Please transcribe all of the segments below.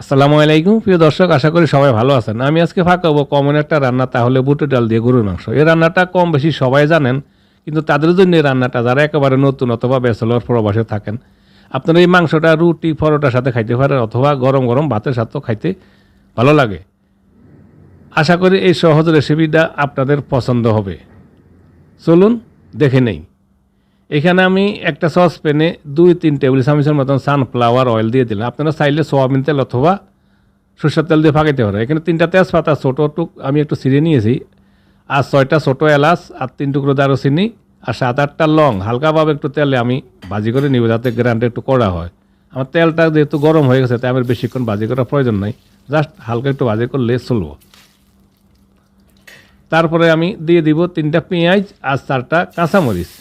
আসসালামু আলাইকুম প্রিয় দর্শক, আশা করি সবাই ভালো আছেন। আমি আজকে ফাঁকাবো কমন একটা রান্না, তাহলে বুটের ডাল দিয়ে গরুর মাংস। এই রান্নাটা কম বেশি সবাই জানেন, কিন্তু তাদের জন্য এই রান্নাটা যারা একেবারে নতুন অথবা ব্যাচেলর প্রবাসে থাকেন, আপনারা এই মাংসটা রুটি পরোটার সাথে খাইতে পারেন অথবা গরম গরম ভাতের সাথেও খাইতে ভালো লাগে। আশা করি এই সহজ রেসিপিটা আপনাদের পছন্দ হবে। চলুন দেখে নেই। এখানে আমি একটা সসপ্যানে 2-3 টেবিল চামচের মতন সানফ্লাওয়ার অয়েল দিয়ে দিলাম। আপনারা চাইলে সোয়াবিন তেল অথবা সরষের তেল দিয়ে ফাঁকাইতে পারেন। এখানে 3টা তেজপাতা ছোটো টুক আমি একটু ছিঁড়ে নিয়েছি, আর 6টা ছোটো এলাচ, আর 3 টুকরো দারুচিনি, আর 7-8টা লং হালকাভাবে একটু তেলে আমি ভাজি করে নিব, যাতে গ্রানটা একটু কড়া হয়। আমার তেলটা যেহেতু গরম হয়ে গেছে, তাই আমার বেশিক্ষণ ভাজি করার প্রয়োজন নাই, জাস্ট হালকা একটু ভাজি করলে চলব। তারপরে আমি দিয়ে দিব 3টা পেঁয়াজ আর 4টা কাঁচামরিচ।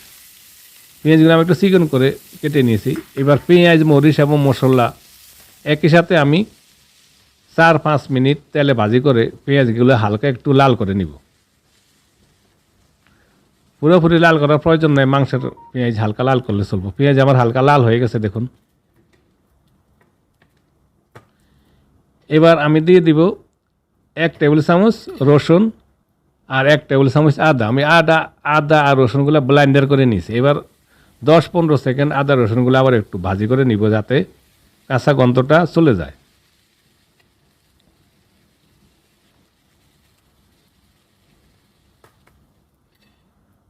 পেঁয়াজগুলো আমি একটু চিকন করে কেটে নিয়েছি। এবার পেঁয়াজ, মরিচ এবং মশলা একই সাথে আমি 4-5 মিনিট তেলে ভাজি করে পেঁয়াজগুলো হালকা একটু লাল করে নিব। পুরোপুরি লাল করার প্রয়োজন নয়, মাংসের পেঁয়াজ হালকা লাল করলে চলবো। পেঁয়াজ আমার হালকা লাল হয়ে গেছে দেখুন। এবার আমি দিয়ে দিব 1 টেবিল চামচ রসুন আর 1 টেবিল চামচ আদা। আমি আদা আর রসুনগুলো ব্লেন্ডার করে নিয়েছি। এবার 10-15 সেকেন্ড আদা রসুনগুলো আবার একটু ভাজি করে নিব, যাতে কাঁচা গন্ধটা চলে যায়।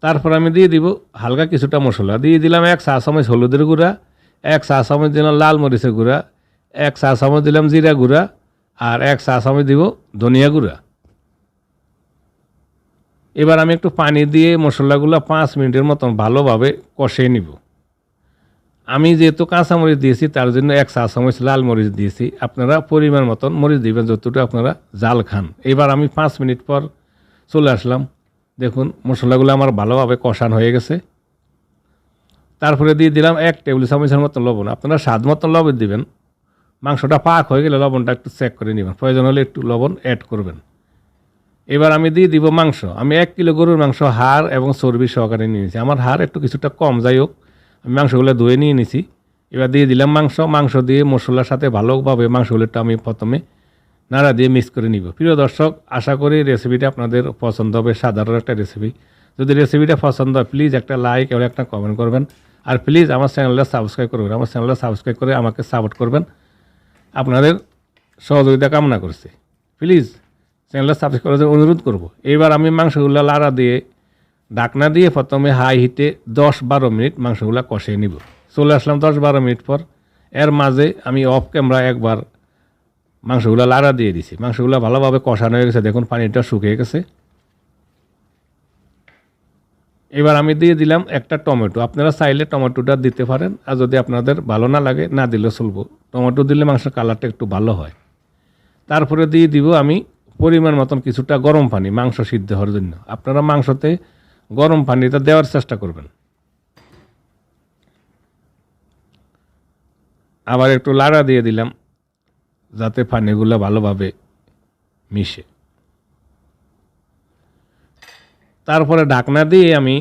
তারপর আমি দিয়ে দিব হালকা কিছুটা মশলা। দিয়ে দিলাম 1 চা চামচ হলুদের গুঁড়া, 1 চা চামচ দিলাম লাল মরিচের গুঁড়া, 1 চা চামচ দিলাম জিরা গুঁড়া, আর 1 চা চামচ দিব ধনিয়া গুঁড়া। এবার আমি একটু পানি দিয়ে মশলাগুলো 5 মিনিটের মতন ভালোভাবে কষিয়ে নিব। আমি যেহেতু কাঁচামরিচ দিয়েছি, তার জন্য 1 চা চামচ লাল মরিচ দিয়েছি। আপনারা পরিমাণ মতন মরিচ দিবেন যতটুকু আপনারা জাল খান। এবার আমি 5 মিনিট পর চলে আসলাম। দেখুন মশলাগুলো আমার ভালোভাবে কষানো হয়ে গেছে। তারপরে দিয়ে দিলাম 1 টেবিল চামচের মতো লবণ। আপনারা স্বাদ মতন লবণ দিবেন। মাংসটা পাক হয়ে গেলে লবণটা একটু চেক করে নেবেন, প্রয়োজন হলে একটু লবণ অ্যাড করবেন। এবার আমি দিয়ে দিব মাংস। আমি 1 কিলো গরুর মাংস হাড় এবং চর্বি সহকারে নিয়েছি। আমার হাড় একটু কিছুটা কম, যাই হোক আমি মাংসগুলো ধুয়ে নিয়ে নিছি। এবার দিয়ে দিলাম মাংস দিয়ে মশলার সাথে ভালোভাবে মাংসগুলোটা আমি প্রথমে নাড়া দিয়ে মিক্স করে নিব। প্রিয় দর্শক, আশা করি রেসিপিটা আপনাদের পছন্দ হবে। সাধারণ একটা রেসিপি। যদি রেসিপিটা পছন্দ হয়, প্লিজ একটা লাইক এবং একটা কমেন্ট করবেন। আর প্লিজ আমার চ্যানেলটা সাবস্ক্রাইব করবেন। আমার চ্যানেলটা সাবস্ক্রাইব করে আমাকে সাপোর্ট করবেন। আপনাদের সহযোগিতা কামনা করছি। প্লিজ চ্যানেলটা সাবস্ক্রাইব করার জন্য অনুরোধ করব। এবার আমি মাংসগুলো লাড়া দিয়ে ঢাকনা দিয়ে প্রথমে হাই হিটে 10-12 মিনিট মাংসগুলো কষিয়ে নিব। চলে আসলাম 10-12 মিনিট পর। এর মাঝে আমি অফ ক্যামেরা একবার মাংসগুলো লাড়া দিয়ে দিছি। মাংসগুলো ভালোভাবে কষানো হয়ে গেছে, দেখুন পানিটা শুকিয়ে গেছে। এবার আমি দিয়ে দিলাম একটা টমেটো। আপনারা চাইলে টমেটোটা দিতে পারেন, আর যদি আপনাদের ভালো না লাগে না দিলেও চলবো। টমেটো দিলে মাংসের কালারটা একটু ভালো হয়। তারপরে দিয়ে দিব আমি পরিমাণ মতন কিছুটা গরম পানি মাংস সিদ্ধ হওয়ার জন্য। আপনারা মাংসতে গরম পানিটা দেওয়ার চেষ্টা করবেন। আবার একটু লাড়া দিয়ে দিলাম, যাতে পানিগুলো ভালোভাবে মিশে। তারপরে ঢাকনা দিয়ে আমি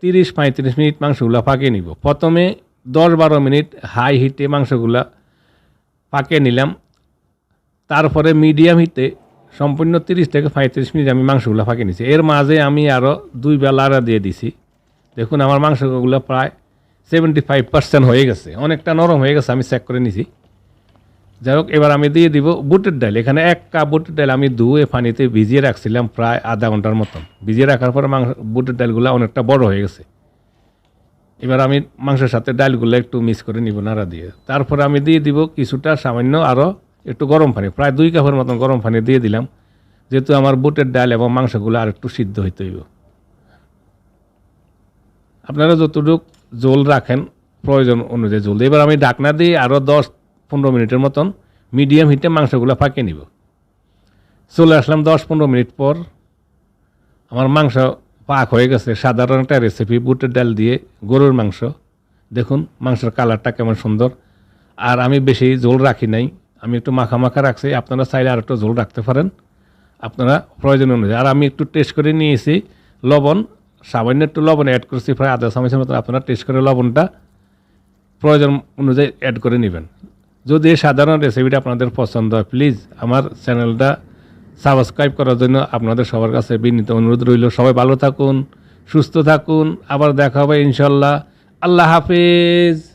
30-35 মিনিট মাংসগুলো পাকিয়ে নিব। প্রথমে 10-12 মিনিট হাই হিটে মাংসগুলো পাকিয়ে নিলাম। তারপরে মিডিয়াম হিটে সম্পূর্ণ 30-35 মিনিট আমি মাংসগুলো পাকিয়ে নিয়েছি। এর মাঝে আমি আরও 2 বেলা লাড়া দিয়ে দিছি। দেখুন আমার মাংসগুলো প্রায় 75% হয়ে গেছে, অনেকটা নরম হয়ে গেছে, আমি চেক করে নিছি। যাই হোক, এবার আমি দিয়ে দিব বুটের ডাল। এখানে 1 কাপ বুটের ডাল আমি ধুয়ে পানিতে ভিজিয়ে রাখছিলাম প্রায় আধা ঘন্টার মতন। ভিজিয়ে রাখার পরে বুটের ডালগুলো অনেকটা বড় হয়ে গেছে। এবার আমি মাংসের সাথে ডালগুলো একটু মিক্স করে নিব নাড়া দিয়ে। তারপরে আমি দিয়ে দিব কিছুটা সামান্য আরও একটু গরম পানি, প্রায় 2 কাপের মতন গরম পানি দিয়ে দিলাম, যেহেতু আমার বুটের ডাল এবং মাংসগুলো আর একটু সিদ্ধ হইতে হইব। আপনারা যতটুকু জল রাখেন প্রয়োজন অনুযায়ী জল। এবার আমি ঢাকনা দিয়ে আরও 10-15 মিনিটের মতন মিডিয়াম হিটে মাংসগুলো পাকিয়ে নিব। চলে আসলাম 10-15 মিনিট পর। আমার মাংস পাক হয়ে গেছে। সাধারণ একটা রেসিপি, বুটের ডাল দিয়ে গরুর মাংস। দেখুন মাংসের কালারটা কেমন সুন্দর। আর আমি বেশি ঝোল রাখি নাই, আমি একটু মাখা মাখা রাখছি। আপনারা চাইলে আর একটু ঝোল রাখতে পারেন আপনারা প্রয়োজন অনুযায়ী। আর আমি একটু টেস্ট করে নিয়েছি লবণ, সামান্য একটু লবণ অ্যাড করছি, প্রায় আধা চামচের মতো। আপনারা টেস্ট করে লবণটা প্রয়োজন অনুযায়ী অ্যাড করে নেবেন। যদি এই সাধারণ রেসিপিটা আপনাদের পছন্দ হয় প্লিজ আমার চ্যানেলটা সাবস্ক্রাইব করার জন্য আপনাদের সবার কাছে বিনীত অনুরোধ রইল। সবাই ভালো থাকুন, সুস্থ থাকুন, আবার দেখা হবে ইনশাল্লাহ। আল্লাহ হাফেজ।